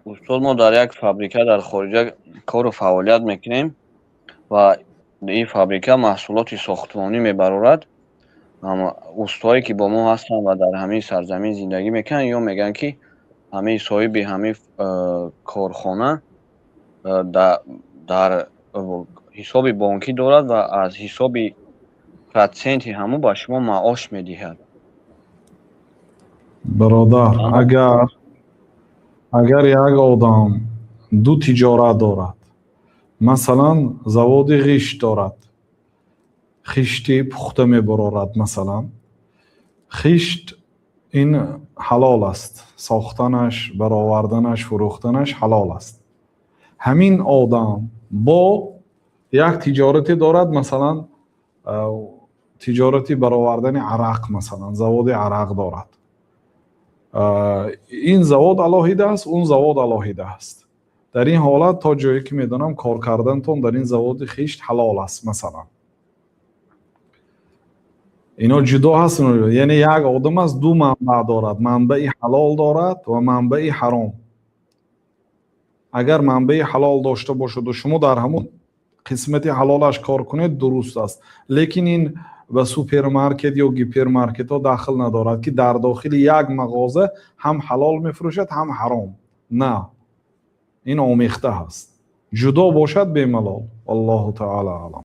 استاد ما در یک فابریکه در خارج کار و فعالیت میکنیم و این فابریکه محصولات ساختمانی میبرد. استادایی که با ما هستن و در همین سرزمین زندگی میکنن یا میگن که همه صاحب همه کارخانه در حساب بانکی دارد و از حساب проценти همو با شما معاش میدهد. برادر اگر یک آدم دو تجارت دارد، مثلا заводи غشت دارد، خشتی پخته میبرارد، مثلا خشت این حلال است، ساختنش، برآوردنش، فروختنش حلال است. همین آدم با یک تجارتی دارد، مثلا تجارتی برآوردن عرق، مثلا заводи عرق دارد. این завод алоҳида است، اون завод алоҳида است. در این حالت تا جایی که میدونم کار کردنتون در این заводи خشت حلال است. مثلا اینا جدا هستن، یعنی یک آدم از دو منبع دارد، منبع حلال دارد و منبع حرام. اگر منبع حلال داشته باشد و شما در همون قسمت حلالش کار کنید درست است، لیکن این به سوپرمارکت یا گیپرمارکت ها داخل ندارد که در داخل یک مغازه هم حلال میفروشد هم حرام. نه، این آمیخته هست. جدا باشد به ملال. الله تعالی اعلم.